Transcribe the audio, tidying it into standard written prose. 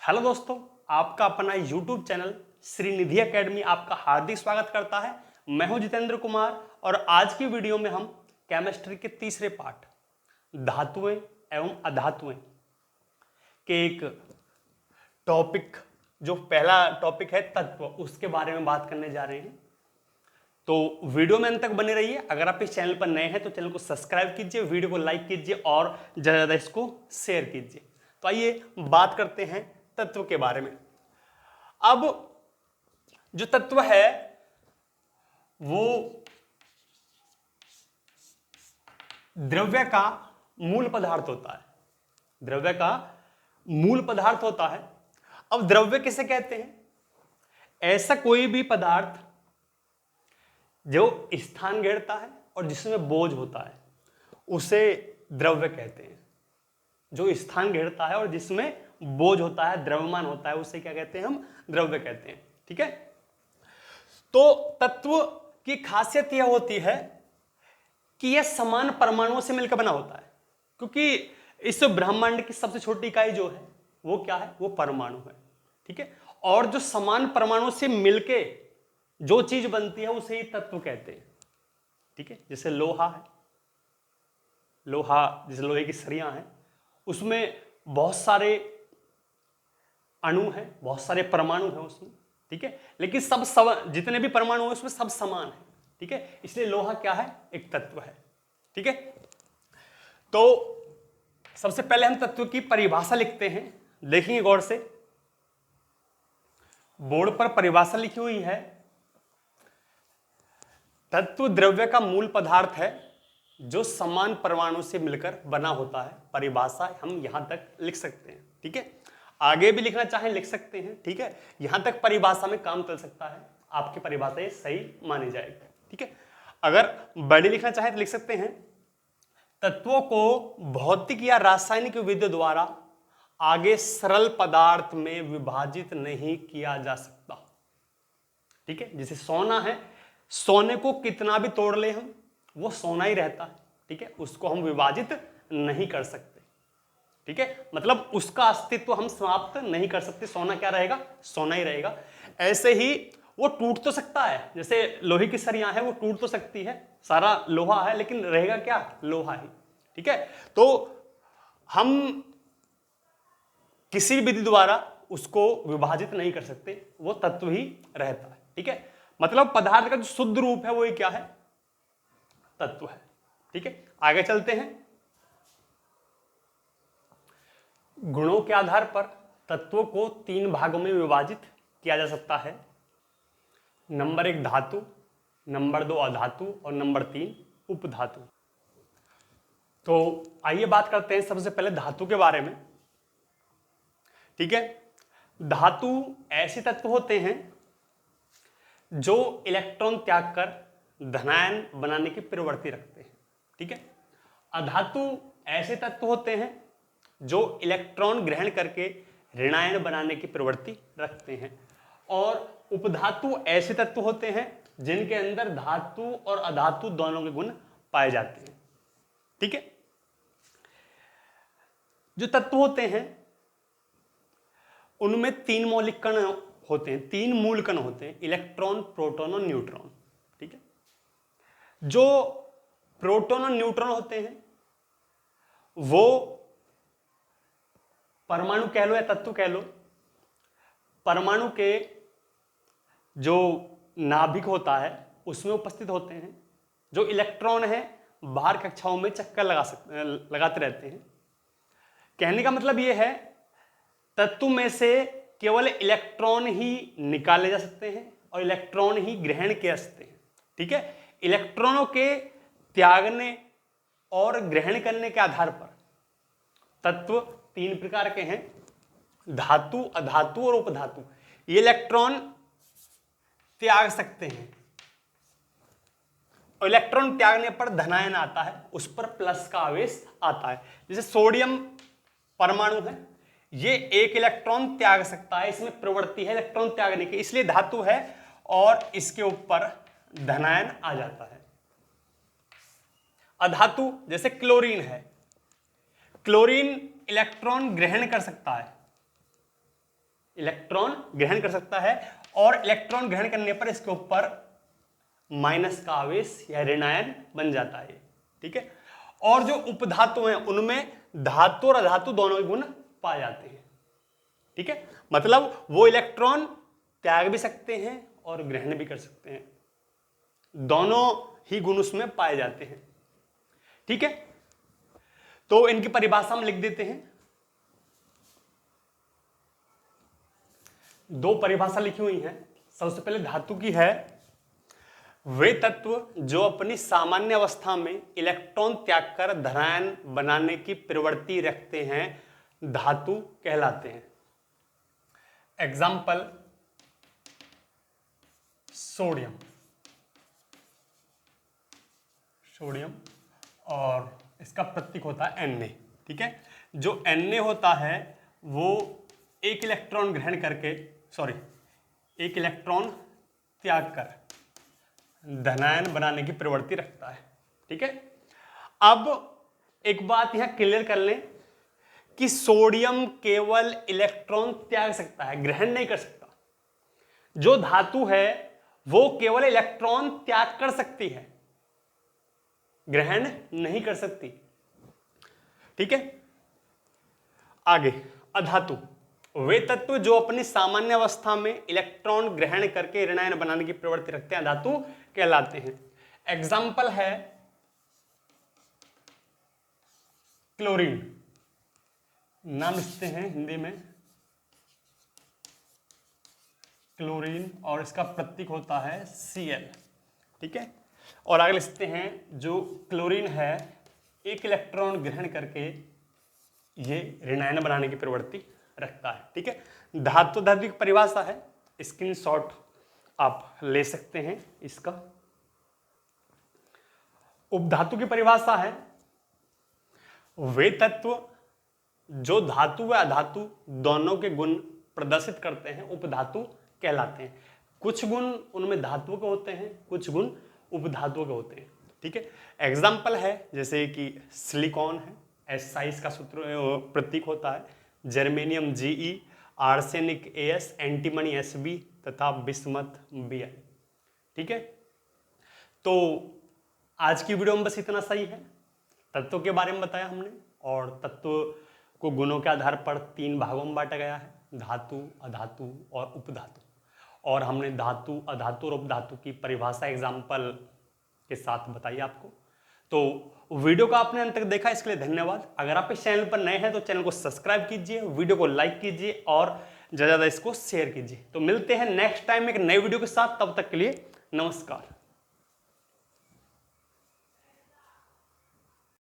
Hello दोस्तों, आपका अपना YouTube चैनल श्री निधि एकेडमी आपका हार्दिक स्वागत करता है। मैं हूं जितेंद्र कुमार और आज की वीडियो में हम केमिस्ट्री के तीसरे पार्ट धातुएं एवं अधातुएं के एक टॉपिक, जो पहला टॉपिक है तत्व, उसके बारे में बात करने जा रहे हैं। तो वीडियो में अंत तक बने रहिए। अगर आप इस चैनल पर नए हैं तो चैनल को सब्सक्राइब कीजिए, वीडियो को लाइक कीजिए और ज़्यादा से ज़्यादा इसको शेयर कीजिए। तो आइए बात करते हैं तत्व के बारे में। अब जो तत्व है वो द्रव्य का मूल पदार्थ होता है। द्रव्य का मूल पदार्थ होता है। अब द्रव्य किसे कहते हैं? ऐसा कोई भी पदार्थ जो स्थान घेरता है और जिसमें बोझ होता है उसे द्रव्य कहते हैं। जो स्थान घेरता है और जिसमें बोझ होता है, द्रव्यमान होता है, उसे क्या कहते हैं? हम द्रव्य कहते हैं। ठीक है। तो तत्व की खासियत यह होती है कि यह समान परमाणुओं से मिलकर बना होता है, क्योंकि इस ब्रह्मांड की सबसे छोटी इकाई जो है वो क्या है? वो परमाणु है। ठीक है। और जो समान परमाणुओं से मिलके जो चीज बनती है उसे ही तत्व कहते हैं। ठीक है। जैसे लोहा है, जैसे लोहे की सरियां हैं, उसमें बहुत सारे अणु हैं, बहुत सारे परमाणु हैं उसमें। ठीक है। लेकिन सब जितने भी परमाणु हैं उसमें सब समान है। ठीक है। इसलिए लोहा क्या है? एक तत्व है। ठीक है। तो सबसे पहले हम तत्व की परिभाषा लिखते हैं। देखेंगे गौर से, बोर्ड पर परिभाषा लिखी हुई है। तत्व द्रव्य का मूल पदार्थ है जो समान परमाणु से मिलकर बना होता है। परिभाषा हम यहां तक लिख सकते हैं। ठीक है। आगे भी लिखना चाहें लिख सकते हैं। ठीक है। यहां तक परिभाषा में काम चल सकता है, आपकी परिभाषा सही मानी जाएगी। ठीक है। अगर बड़ी लिखना चाहें तो लिख सकते हैं, तत्वों को भौतिक या रासायनिक विधि द्वारा आगे सरल पदार्थ में विभाजित नहीं किया जा सकता। ठीक है। जैसे सोना है, सोने को कितना भी तोड़ ले हम, वो सोना ही रहता है। ठीक है। उसको हम विभाजित नहीं कर सकते। ठीक है। मतलब उसका अस्तित्व हम समाप्त नहीं कर सकते। सोना क्या रहेगा? सोना ही रहेगा। ऐसे ही वो टूट तो सकता है, जैसे लोहे की सरियां है, वो टूट तो सकती है, सारा लोहा है, लेकिन रहेगा क्या? लोहा ही। ठीक है। तो हम किसी भी विधि द्वारा उसको विभाजित नहीं कर सकते, वो तत्व ही रहता है। ठीक है। मतलब पदार्थ का जो शुद्ध रूप है वो क्या है? तत्व है। ठीक है। आगे चलते हैं। गुणों के आधार पर तत्वों को 3 भागों में विभाजित किया जा सकता है। नंबर 1 धातु, नंबर 2 अधातु और नंबर 3 उपधातु। तो आइए बात करते हैं सबसे पहले धातु के बारे में। ठीक है। धातु ऐसे तत्व होते हैं जो इलेक्ट्रॉन त्याग कर धनायन बनाने की प्रवृत्ति रखते हैं। ठीक है। अधातु ऐसे तत्व होते हैं जो इलेक्ट्रॉन ग्रहण करके ऋणायन बनाने की प्रवृत्ति रखते हैं। और उपधातु ऐसे तत्व होते हैं जिनके अंदर धातु और अधातु दोनों के गुण पाए जाते हैं। ठीक है। जो तत्व होते हैं उनमें 3 मौलिक कण होते हैं, 3 मूल कण होते हैं, इलेक्ट्रॉन, प्रोटॉन और न्यूट्रॉन। ठीक है। जो प्रोटॉन और न्यूट्रॉन होते हैं वो परमाणु कह लो या तत्व कह लो, परमाणु के जो नाभिक होता है उसमें उपस्थित होते हैं। जो इलेक्ट्रॉन है बाहर कक्षाओं में चक्कर लगाते रहते हैं। कहने का मतलब यह है, तत्व में से केवल इलेक्ट्रॉन ही निकाले जा सकते हैं और इलेक्ट्रॉन ही ग्रहण किए जा सकते हैं। ठीक है। इलेक्ट्रॉनों के त्यागने और ग्रहण करने के आधार पर तत्व 3 प्रकार के हैं, धातु, अधातु और उपधातु। ये इलेक्ट्रॉन त्याग सकते हैं और इलेक्ट्रॉन त्यागने पर धनायन आता है, उस पर प्लस का आवेश आता है। जैसे सोडियम परमाणु है, ये 1 इलेक्ट्रॉन त्याग सकता है, इसमें प्रवृत्ति है इलेक्ट्रॉन त्यागने की, इसलिए धातु है और इसके ऊपर धनायन आ जाता है। अधातु जैसे क्लोरीन है, क्लोरीन इलेक्ट्रॉन ग्रहण कर सकता है इलेक्ट्रॉन ग्रहण कर सकता है, और इलेक्ट्रॉन ग्रहण करने पर इसके ऊपर माइनस का आवेश या ऋणायन बन जाता है, ठीक है। और जो उपधातु हैं उनमें धातु और अधातु दोनों के गुण पाए जाते हैं, ठीक है। मतलब वो इलेक्ट्रॉन त्याग भी सकते हैं और ग्रहण भी कर सकते हैं, दोनों ही गुण उसमें पाए जाते हैं, ठीक है। तो इनकी परिभाषा हम लिख देते हैं। दो परिभाषा लिखी हुई है। सबसे पहले धातु की है, वे तत्व जो अपनी सामान्य अवस्था में इलेक्ट्रॉन त्याग कर धनायन बनाने की प्रवृत्ति रखते हैं धातु कहलाते हैं। एग्जाम्पल सोडियम, सोडियम, और इसका प्रतीक होता है Na, ठीक है। जो Na होता है वो एक इलेक्ट्रॉन ग्रहण करके, एक इलेक्ट्रॉन त्याग कर धनायन बनाने की प्रवृत्ति रखता है, ठीक है। अब एक बात यहां क्लियर कर लें कि सोडियम केवल इलेक्ट्रॉन त्याग सकता है, ग्रहण नहीं कर सकता। जो धातु है वो केवल इलेक्ट्रॉन त्याग कर सकती है, ग्रहण नहीं कर सकती, ठीक है। आगे अधातु, वे तत्व जो अपनी सामान्य अवस्था में इलेक्ट्रॉन ग्रहण करके ऋणायन बनाने की प्रवृत्ति रखते हैं धातु कहलाते हैं। एग्जाम्पल है क्लोरीन, नाम लिखते हैं हिंदी में क्लोरीन, और इसका प्रतीक होता है Cl, ठीक है। और आगे लिखते हैं जो क्लोरीन है एक इलेक्ट्रॉन ग्रहण करके ये ऋणायन बनाने की प्रवृत्ति रखता है, ठीक है। धातु की परिभाषा है, स्क्रीनशॉट आप ले सकते हैं इसका। उपधातु की परिभाषा है, वे तत्व जो धातु व अधातु दोनों के गुण प्रदर्शित करते हैं उपधातु कहलाते हैं। कुछ गुण उनमें धातु के होते हैं, कुछ गुण उपधातु के होते हैं, ठीक है। एग्जाम्पल है जैसे कि सिलिकॉन है, S का सूत्र प्रतीक होता है, germanium Ge, arsenic As, antimony Sb तथा बिस्मथ Bl, ठीक है। तो आज की वीडियो में बस इतना सही है। तत्वों के बारे में बताया हमने, और तत्व को गुणों के आधार पर 3 भागों में बांटा गया है, धातु, अधातु और उपधातु। और हमने धातु, अधातु और उपधातु की परिभाषा एग्जाम्पल के साथ बताई आपको। तो वीडियो को आपने अंत तक देखा, इसके लिए धन्यवाद। अगर आप इस चैनल पर नए हैं तो चैनल को सब्सक्राइब कीजिए, वीडियो को लाइक कीजिए और ज़्यादा इसको शेयर कीजिए। तो मिलते हैं नेक्स्ट टाइम एक नए वीडियो के साथ, तब तक के लिए नमस्कार।